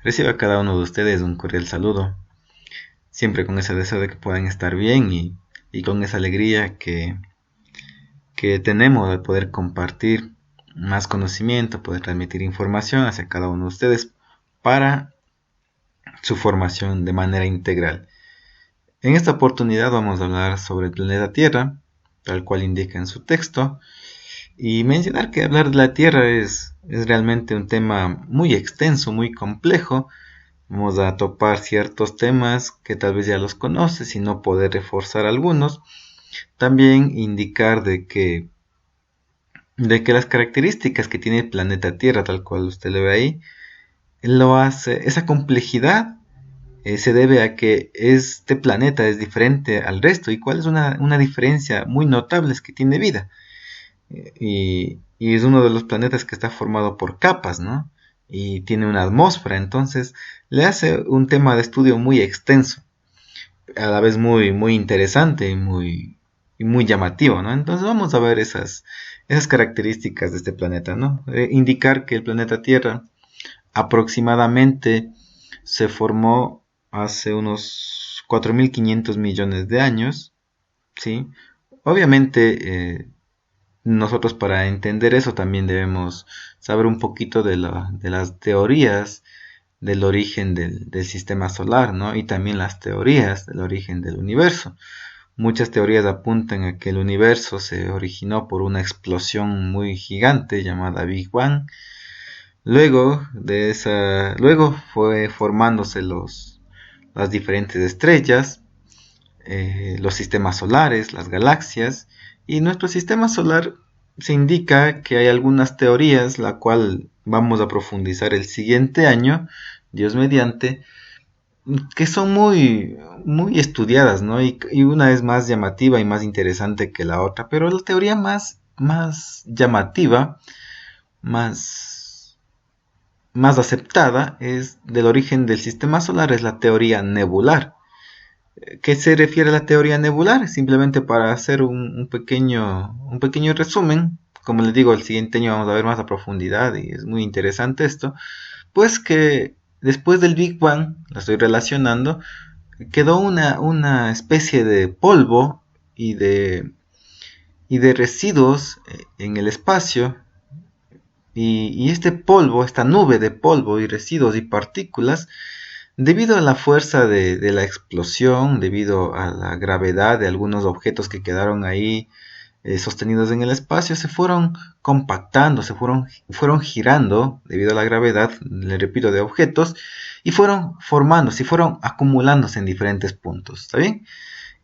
Recibo a cada uno de ustedes un cordial saludo, siempre con ese deseo de que puedan estar bien y con esa alegría que tenemos de poder compartir más conocimiento, poder transmitir información hacia cada uno de ustedes para su formación de manera integral. En esta oportunidad vamos a hablar sobre el planeta Tierra, tal cual indica en su texto, y mencionar que hablar de la Tierra es realmente un tema muy extenso, muy complejo. Vamos a topar ciertos temas que tal vez ya los conoces y no poder reforzar algunos. También indicar de que las características que tiene el planeta Tierra, tal cual usted le ve ahí, esa complejidad se debe a que este planeta es diferente al resto. ¿Y cuál es una diferencia muy notable? Es que tiene vida. Y es uno de los planetas que está formado por capas, ¿no? Y tiene una atmósfera, entonces le hace un tema de estudio muy extenso, a la vez muy interesante y muy llamativo, ¿no? Entonces vamos a ver esas características de este planeta, ¿no? Indicar que el planeta Tierra aproximadamente se formó hace unos 4.500 millones de años, ¿sí? Obviamente, nosotros para entender eso también debemos saber un poquito de las teorías del origen del sistema solar, ¿no? Y también las teorías del origen del universo. Muchas teorías apuntan a que el universo se originó por una explosión muy gigante llamada Big Bang. Luego fue formándose las diferentes estrellas, los sistemas solares, las galaxias, y nuestro sistema solar se indica que hay algunas teorías, la cual vamos a profundizar el siguiente año, Dios mediante, que son muy estudiadas, ¿no? Y una es más llamativa y más interesante que la otra, pero la teoría más llamativa, más, más aceptada, es del origen del sistema solar, es la teoría nebular. ¿Qué se refiere a la teoría nebular? Simplemente para hacer un pequeño resumen, como les digo, el siguiente año vamos a ver más a profundidad y es muy interesante esto, pues que después del Big Bang, la estoy relacionando, quedó una especie de polvo y de residuos en el espacio, y este polvo, esta nube de polvo y residuos y partículas, debido a la fuerza de la explosión, debido a la gravedad de algunos objetos que quedaron ahí sostenidos en el espacio, se fueron compactando, fueron girando debido a la gravedad, le repito, de objetos, y fueron formándose y fueron acumulándose en diferentes puntos, ¿está bien?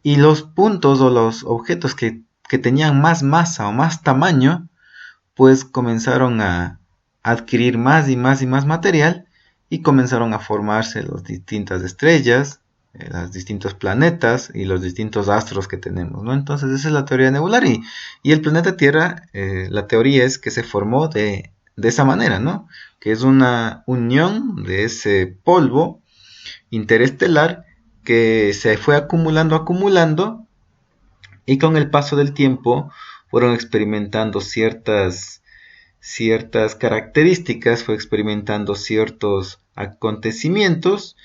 Y los puntos o los objetos que tenían más masa o más tamaño, pues comenzaron a adquirir más y más y más material y comenzaron a formarse las distintas estrellas, los distintos planetas y los distintos astros que tenemos, ¿no? Entonces esa es la teoría nebular y el planeta Tierra, la teoría es que se formó de esa manera, ¿no? Que es una unión de ese polvo interestelar que se fue acumulando y con el paso del tiempo fueron experimentando ciertas características, fue experimentando ciertos acontecimientos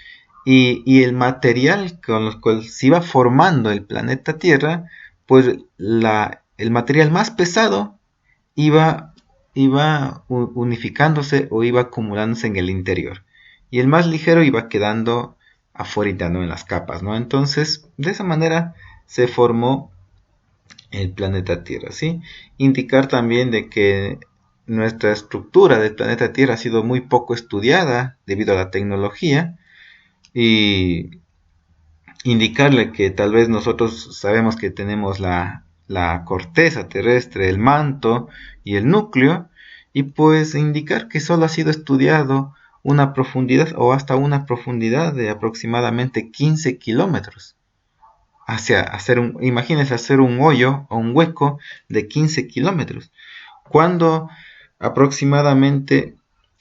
y el material con el cual se iba formando el planeta Tierra, pues el material más pesado iba unificándose o iba acumulándose en el interior y el más ligero iba quedando afuera, ¿no? En las capas, ¿no? Entonces, de esa manera se formó el planeta Tierra, ¿sí? Indicar también de que nuestra estructura del planeta Tierra ha sido muy poco estudiada debido a la tecnología y indicarle que tal vez nosotros sabemos que tenemos la corteza terrestre, el manto y el núcleo, y pues indicar que solo ha sido estudiado una profundidad o hasta una profundidad de aproximadamente 15 kilómetros. Imagínense hacer un hoyo o un hueco de 15 kilómetros, cuando aproximadamente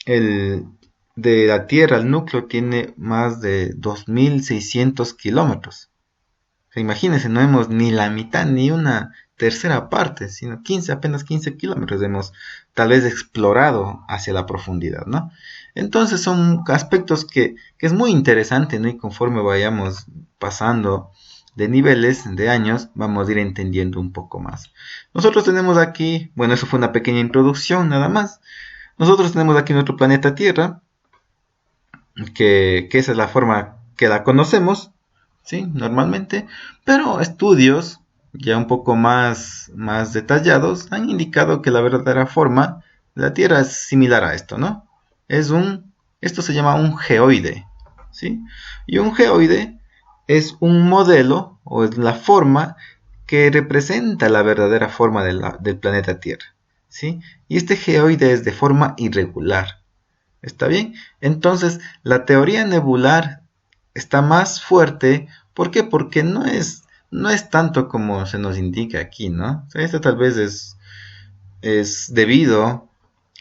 el de la Tierra al núcleo tiene más de 2.600 kilómetros. O sea, imagínense, no hemos ni la mitad ni una tercera parte, sino apenas 15 kilómetros hemos tal vez explorado hacia la profundidad, ¿no? Entonces son aspectos que es muy interesante, ¿no? Y conforme vayamos pasando de niveles, de años, vamos a ir entendiendo un poco más. Nosotros tenemos aquí, bueno, eso fue una pequeña introducción nada más. Nosotros tenemos aquí nuestro planeta Tierra, que esa es la forma que la conocemos, ¿sí? Normalmente, pero estudios ya un poco más detallados han indicado que la verdadera forma de la Tierra es similar a esto, ¿no? Esto se llama un geoide, ¿sí? Y un geoide es un modelo o es la forma que representa la verdadera forma del planeta Tierra, ¿sí? Y este geoide es de forma irregular. ¿Está bien? Entonces, la teoría nebular está más fuerte. ¿Por qué? Porque no es tanto como se nos indica aquí, ¿no? O sea, esto tal vez es debido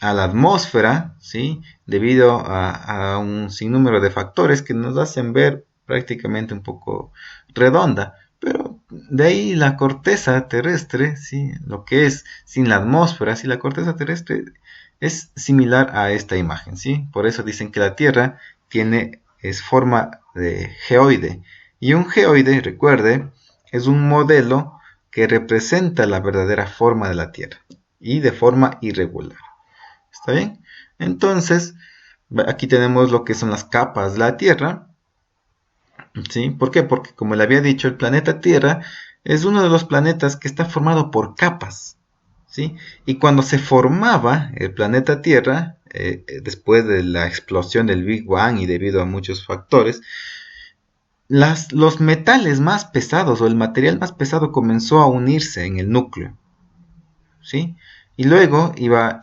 a la atmósfera, ¿sí? Debido a un sinnúmero de factores que nos hacen ver prácticamente un poco redonda. Pero de ahí la corteza terrestre, ¿sí? Lo que es sin la atmósfera, ¿sí? La corteza terrestre es similar a esta imagen, ¿sí? Por eso dicen que la Tierra es forma de geoide. Y un geoide, recuerde, es un modelo que representa la verdadera forma de la Tierra y de forma irregular. ¿Está bien? Entonces, aquí tenemos lo que son las capas de la Tierra. ¿Sí? ¿Por qué? Porque como le había dicho, el planeta Tierra es uno de los planetas que está formado por capas. ¿Sí? Y cuando se formaba el planeta Tierra, después de la explosión del Big Bang y debido a muchos factores, los metales más pesados o el material más pesado comenzó a unirse en el núcleo. ¿Sí? Y luego iba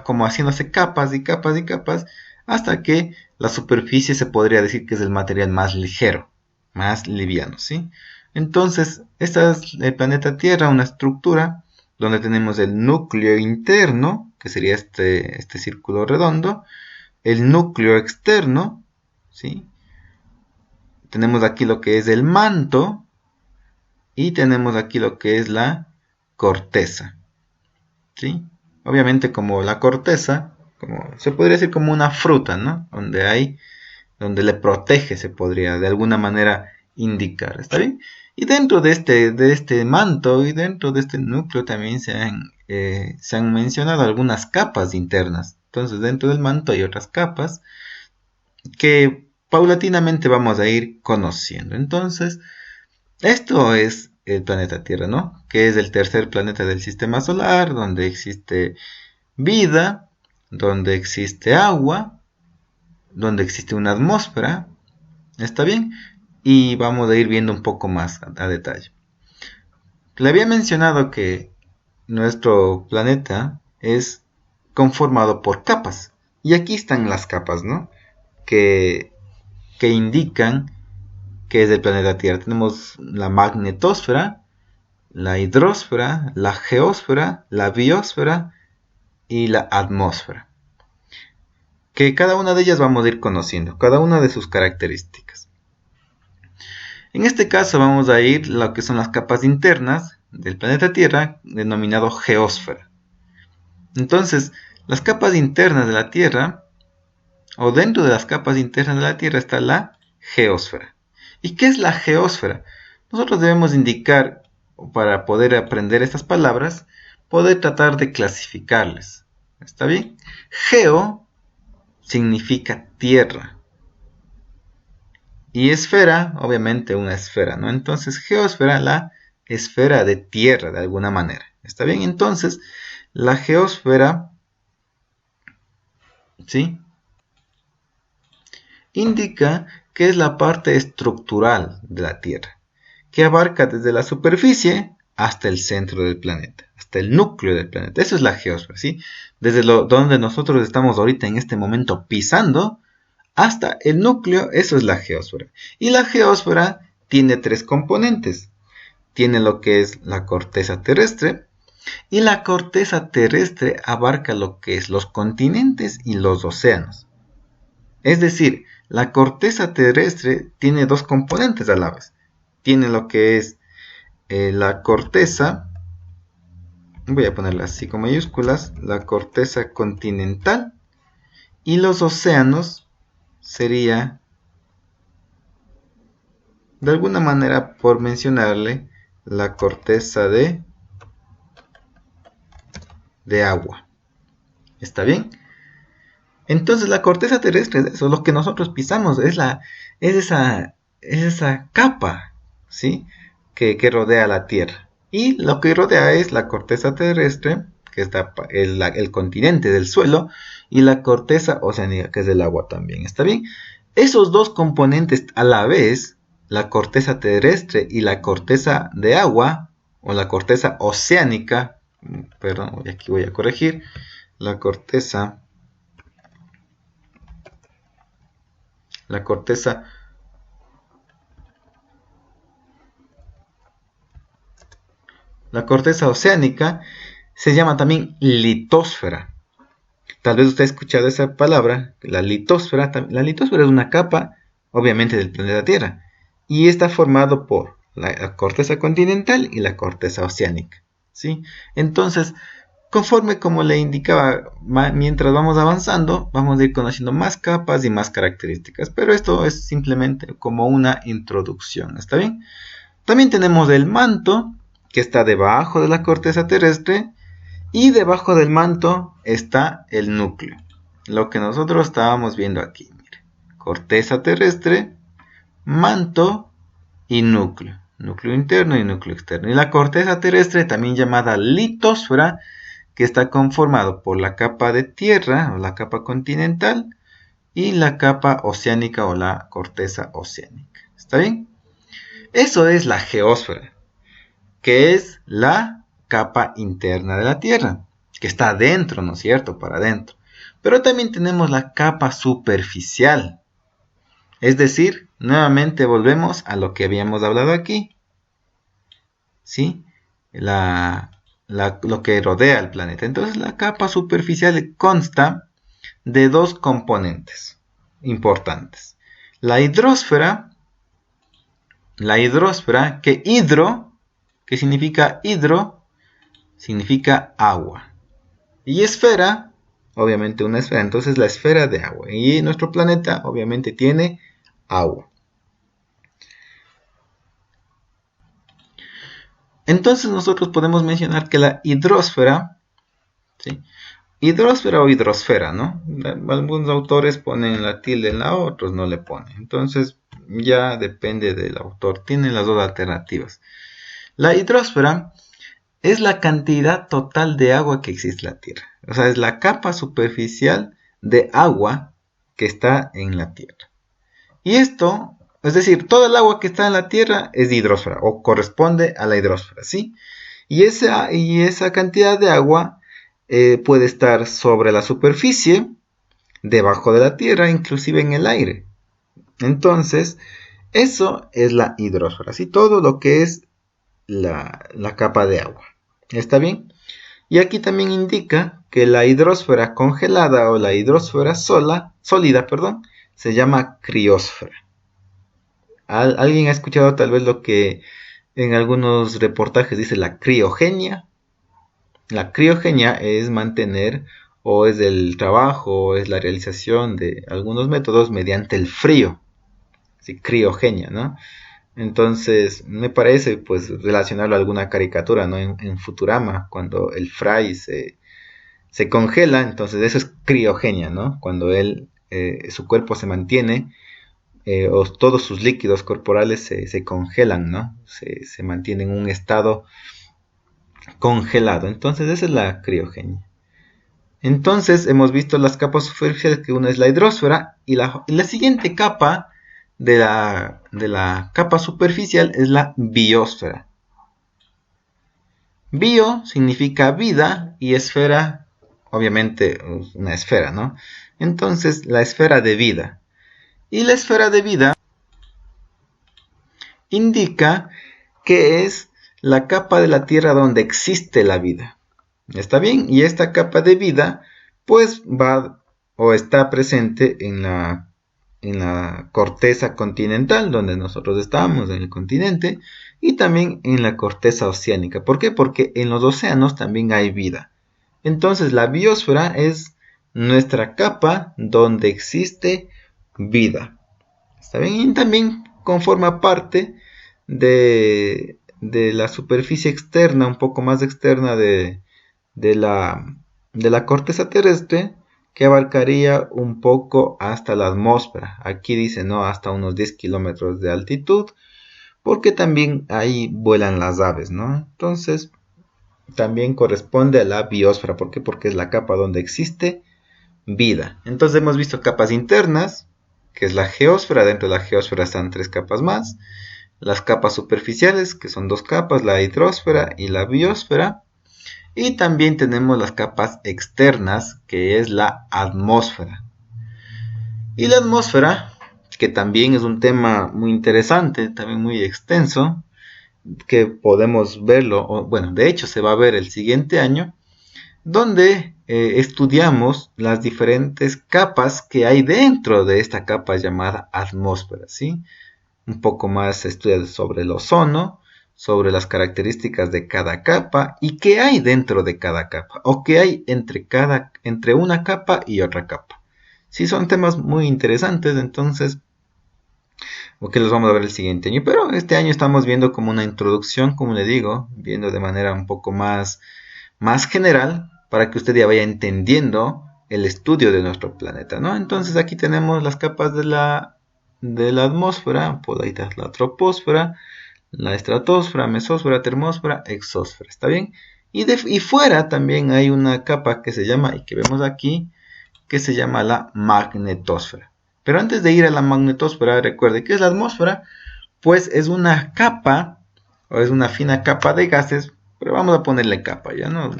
como haciéndose capas y capas y capas hasta que la superficie se podría decir que es el material más ligero, más liviano, ¿sí? Entonces, esta es el planeta Tierra, una estructura donde tenemos el núcleo interno, que sería este círculo redondo, el núcleo externo, ¿sí? Tenemos aquí lo que es el manto y tenemos aquí lo que es la corteza. ¿Sí? Obviamente como la corteza, se podría decir como una fruta, ¿no? Donde le protege, se podría de alguna manera indicar, ¿está bien? Y dentro de este manto y dentro de este núcleo también se han mencionado algunas capas internas. Entonces dentro del manto hay otras capas que paulatinamente vamos a ir conociendo. Entonces, esto es el planeta Tierra, ¿no? Que es el tercer planeta del sistema solar, donde existe vida, donde existe agua, donde existe una atmósfera. ¿Está bien? Y vamos a ir viendo un poco más a detalle. Le había mencionado que nuestro planeta es conformado por capas. Y aquí están las capas, ¿no? Que indican que es el planeta Tierra. Tenemos la magnetosfera, la hidrosfera, la geósfera, la biosfera y la atmósfera. Que cada una de ellas vamos a ir conociendo, cada una de sus características. En este caso vamos a ir lo que son las capas internas del planeta Tierra, denominado geósfera. Entonces, las capas internas de la Tierra, o dentro de las capas internas de la Tierra está la geósfera. ¿Y qué es la geósfera? Nosotros debemos indicar, para poder aprender estas palabras, poder tratar de clasificarles. ¿Está bien? Geo significa tierra. Y esfera, obviamente una esfera, ¿no? Entonces, geósfera, la esfera de tierra, de alguna manera. ¿Está bien? Entonces, la geósfera, ¿sí? Indica que es la parte estructural de la Tierra, que abarca desde la superficie hasta el centro del planeta, hasta el núcleo del planeta. Eso es la geósfera, ¿sí? Desde donde nosotros estamos ahorita en este momento pisando, hasta el núcleo, eso es la geósfera. Y la geósfera tiene tres componentes. Tiene lo que es la corteza terrestre, y la corteza terrestre abarca lo que es los continentes y los océanos. Es decir, la corteza terrestre tiene dos componentes a la vez. Tiene lo que es la corteza, voy a ponerla así con mayúsculas, la corteza continental Y los océanos sería, de alguna manera, por mencionarle, la corteza de agua. ¿Está bien? Entonces la corteza terrestre es eso, lo que nosotros pisamos, es esa capa, ¿sí? que rodea la Tierra. Y lo que rodea es la corteza terrestre, que está el continente del suelo, y la corteza oceánica, que es del agua también. ¿Está bien? Esos dos componentes a la vez, la corteza terrestre y la corteza de agua, o la corteza oceánica, perdón, aquí voy a corregir, la corteza oceánica se llama también litosfera. Tal vez usted ha escuchado esa palabra, la litosfera. La litosfera es una capa, obviamente, del planeta Tierra. Y está formado por la corteza continental y la corteza oceánica, ¿sí? Entonces, conforme como le indicaba, mientras vamos avanzando, vamos a ir conociendo más capas y más características. Pero esto es simplemente como una introducción, ¿está bien? También tenemos el manto, que está debajo de la corteza terrestre, y debajo del manto está el núcleo. Lo que nosotros estábamos viendo aquí, mire. Corteza terrestre, manto y núcleo. Núcleo interno y núcleo externo. Y la corteza terrestre, también llamada litosfera, que está conformado por la capa de tierra o la capa continental y la capa oceánica o la corteza oceánica. ¿Está bien? Eso es la geósfera, que es la capa interna de la Tierra, que está adentro, ¿no es cierto? Para adentro. Pero también tenemos la capa superficial. Es decir, nuevamente volvemos a lo que habíamos hablado aquí, ¿sí? Lo que rodea al planeta. Entonces la capa superficial consta de dos componentes importantes. La hidrosfera, que que significa hidro, significa agua. Y esfera, obviamente una esfera, entonces la esfera de agua. Y nuestro planeta obviamente tiene agua. Entonces nosotros podemos mencionar que la hidrosfera, ¿sí? Hidrosfera o hidrosfera, ¿no? Algunos autores ponen la tilde en la, otros no le ponen. Entonces ya depende del autor. Tienen las dos alternativas. La hidrosfera es la cantidad total de agua que existe en la Tierra. O sea, es la capa superficial de agua que está en la Tierra. Y esto, es decir, toda el agua que está en la Tierra es de hidrosfera o corresponde a la hidrosfera, ¿sí? Y esa cantidad de agua puede estar sobre la superficie, debajo de la Tierra, inclusive en el aire. Entonces, eso es la hidrosfera, ¿sí? Todo lo que es la capa de agua. ¿Está bien? Y aquí también indica que la hidrosfera congelada o la hidrosfera sólida, se llama criósfera. ¿Alguien ha escuchado tal vez lo que en algunos reportajes dice la criogenia? La criogenia es mantener o es el trabajo o es la realización de algunos métodos mediante el frío. ¿Sí? Criogenia, ¿no? Entonces, me parece pues relacionarlo a alguna caricatura, ¿no? En Futurama, cuando el Fry se congela, entonces eso es criogenia, ¿no? Cuando su cuerpo se mantiene, o todos sus líquidos corporales se congelan, ¿no? Se mantienen en un estado congelado. Entonces, esa es la criogenia. Entonces, hemos visto las capas superficiales, que una es la hidrosfera, y la siguiente capa de la capa superficial es la biosfera. Bio significa vida y esfera, obviamente una esfera, ¿no? Entonces, la esfera de vida. Y la esfera de vida indica que es la capa de la Tierra donde existe la vida. ¿Está bien? Y esta capa de vida, pues va o está presente en la corteza continental, donde nosotros estamos, en el continente, y también en la corteza oceánica. ¿Por qué? Porque en los océanos también hay vida. Entonces la biosfera es nuestra capa donde existe vida. ¿Está bien? Y también conforma parte de la superficie externa, un poco más externa de la corteza terrestre, que abarcaría un poco hasta la atmósfera. Aquí dice, ¿no? Hasta unos 10 kilómetros de altitud, porque también ahí vuelan las aves, ¿no? Entonces, también corresponde a la biosfera. ¿Por qué? Porque es la capa donde existe vida. Entonces hemos visto capas internas, que es la geósfera. Dentro de la geósfera están 3 capas más. Las capas superficiales, que son 2 capas, la hidrosfera y la biosfera. Y también tenemos las capas externas, que es la atmósfera. Y la atmósfera, que también es un tema muy interesante, también muy extenso, que podemos verlo, bueno, de hecho se va a ver el siguiente año, donde estudiamos las diferentes capas que hay dentro de esta capa llamada atmósfera, ¿sí? Un poco más estudiado sobre el ozono, sobre las características de cada capa y qué hay dentro de cada capa, o qué hay entre una capa y otra capa. Sí, son temas muy interesantes, entonces, que los vamos a ver el siguiente año, pero este año estamos viendo como una introducción, como le digo, viendo de manera un poco más general, para que usted ya vaya entendiendo el estudio de nuestro planeta, ¿no? Entonces aquí tenemos las capas de la atmósfera, por ahí está la troposfera, la estratosfera, mesósfera, termósfera, exósfera, ¿está bien? Y fuera también hay una capa que se llama, y que vemos aquí, que se llama la magnetosfera. Pero antes de ir a la magnetosfera, recuerde que es la atmósfera, pues es una capa, o es una fina capa de gases, pero vamos a ponerle capa, ya no.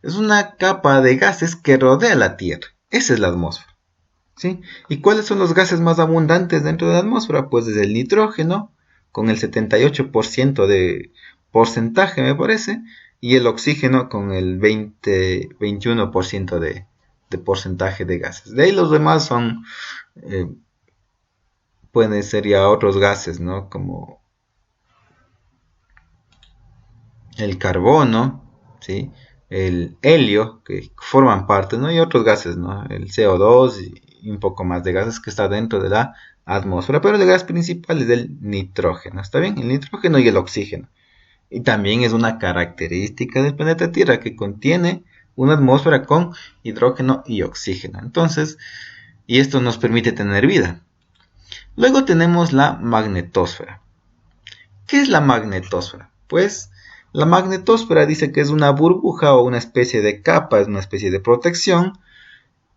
Es una capa de gases que rodea la Tierra. Esa es la atmósfera, ¿sí? ¿Y cuáles son los gases más abundantes dentro de la atmósfera? Pues es el nitrógeno, con el 78% de porcentaje, me parece, y el oxígeno con el 21% de porcentaje de gases. De ahí los demás son, pueden ser ya otros gases, ¿no? Como el carbono, ¿sí? El helio, que forman parte, ¿no? Y otros gases, ¿no? El CO2 y un poco más de gases que está dentro de la atmósfera, pero el gas principal es el nitrógeno, ¿está bien? El nitrógeno y el oxígeno. Y también es una característica del planeta Tierra que contiene una atmósfera con hidrógeno y oxígeno. Entonces, y esto nos permite tener vida. Luego tenemos la magnetosfera. ¿Qué es la magnetosfera? Pues la magnetosfera dice que es una burbuja o una especie de capa, es una especie de protección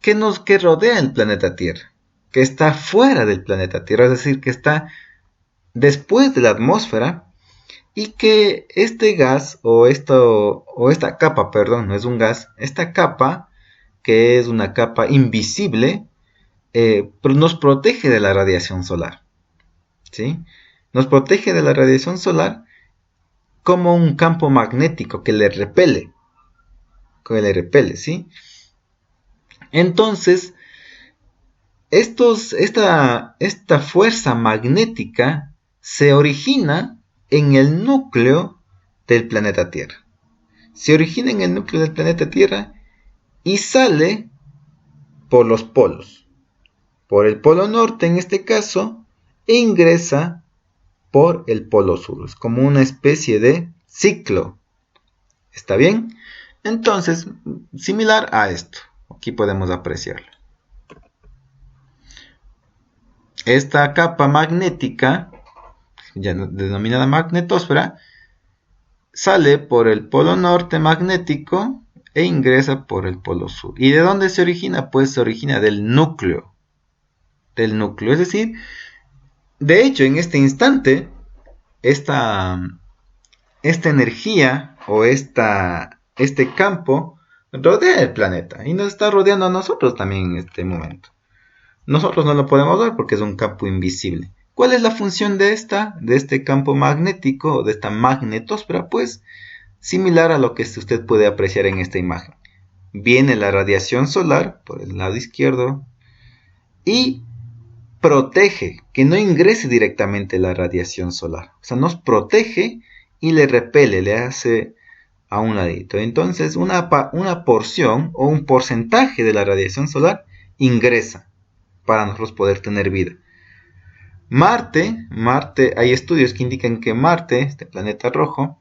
que rodea el planeta Tierra, que está fuera del planeta Tierra, es decir, que está después de la atmósfera, y que este gas o esta capa, perdón, no es un gas, esta capa, que es una capa invisible, nos protege de la radiación solar, ¿sí? Nos protege de la radiación solar como un campo magnético que le repele, ¿sí? Entonces, esta fuerza magnética se origina en el núcleo del planeta Tierra. Se origina en el núcleo del planeta Tierra y sale por los polos. Por el polo norte en este caso, e ingresa por el polo sur. Es como una especie de ciclo. ¿Está bien? Entonces, similar a esto. Aquí podemos apreciarlo. Esta capa magnética, ya denominada magnetosfera, sale por el polo norte magnético e ingresa por el polo sur. ¿Y de dónde se origina? Pues se origina del núcleo. Es decir, de hecho, en este instante, esta energía o este campo rodea el planeta y nos está rodeando a nosotros también en este momento. Nosotros no lo podemos ver porque es un campo invisible. ¿Cuál es la función de este campo magnético, de esta magnetosfera? Pues similar a lo que usted puede apreciar en esta imagen. Viene la radiación solar por el lado izquierdo y protege que no ingrese directamente la radiación solar. O sea, nos protege y le repele, le hace a un ladito. Entonces una porción o un porcentaje de la radiación solar ingresa para nosotros poder tener vida. Marte, hay estudios que indican que Marte, este planeta rojo,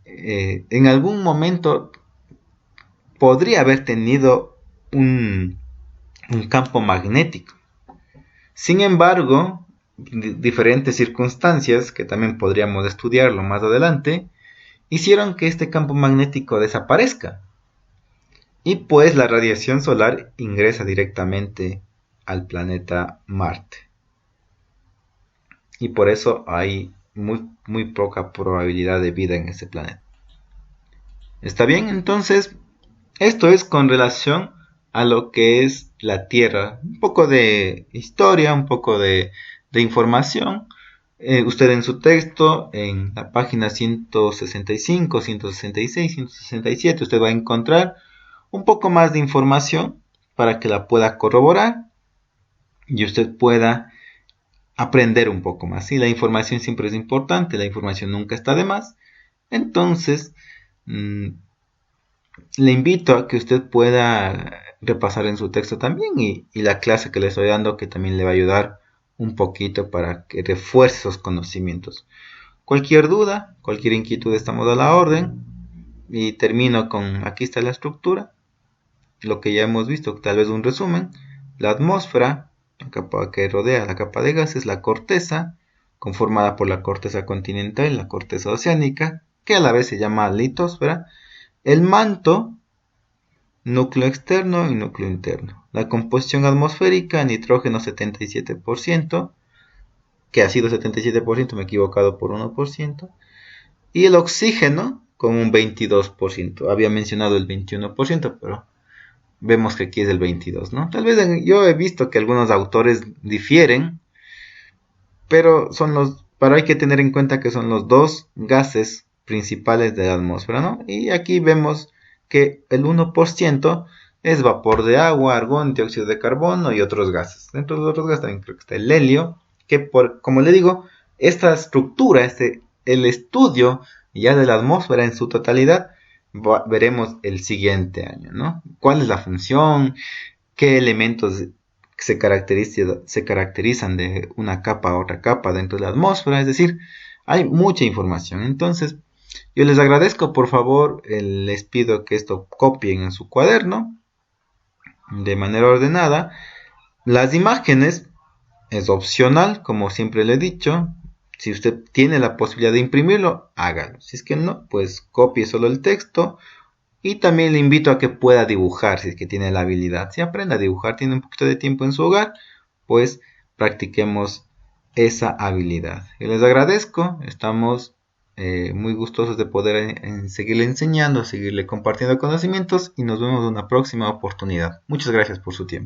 en algún momento podría haber tenido un campo magnético. Sin embargo, diferentes circunstancias, que también podríamos estudiarlo más adelante, hicieron que este campo magnético desaparezca. Y pues la radiación solar ingresa directamente al planeta Marte. Y por eso hay muy poca probabilidad de vida en ese planeta. ¿Está bien? Entonces, esto es con relación a lo que es la Tierra. Un poco de historia, un poco de información. Usted en su texto, en la página 165, 166, 167, usted va a encontrar un poco más de información para que la pueda corroborar y usted pueda aprender un poco más. ¿Sí? La información siempre es importante, la información nunca está de más. Entonces, le invito a que usted pueda repasar en su texto también y la clase que le estoy dando, que también le va a ayudar un poquito para que refuerce esos conocimientos. Cualquier duda, cualquier inquietud, estamos a la orden. Y termino con, aquí está la estructura, lo que ya hemos visto, tal vez un resumen. La atmósfera, la capa que rodea la capa de gases, la corteza, conformada por la corteza continental y la corteza oceánica, que a la vez se llama litosfera. El manto, núcleo externo y núcleo interno. La composición atmosférica, nitrógeno 77%, que ha sido 77%, me he equivocado por 1%. Y el oxígeno con un 22%. Había mencionado el 21%, pero vemos que aquí es el 22%, ¿no? Tal vez yo he visto que algunos autores difieren, pero hay que tener en cuenta que son los dos gases principales de la atmósfera, ¿no? Y aquí vemos que el 1% es vapor de agua, argón, dióxido de carbono y otros gases. Dentro de los otros gases también creo que está el helio, que como le digo, esta estructura, el estudio ya de la atmósfera en su totalidad, veremos el siguiente año, ¿no? ¿Cuál es la función? ¿Qué elementos se caracterizan de una capa a otra capa dentro de la atmósfera? Es decir, hay mucha información. Entonces, yo les agradezco, por favor, les pido que esto copien en su cuaderno de manera ordenada. Las imágenes es opcional, como siempre le he dicho. Si usted tiene la posibilidad de imprimirlo, hágalo. Si es que no, pues copie solo el texto. Y también le invito a que pueda dibujar, si es que tiene la habilidad. Si aprende a dibujar, tiene un poquito de tiempo en su hogar, pues practiquemos esa habilidad. Yo les agradezco, estamos muy gustosos de poder seguirle enseñando, seguirle compartiendo conocimientos y nos vemos en una próxima oportunidad. Muchas gracias por su tiempo.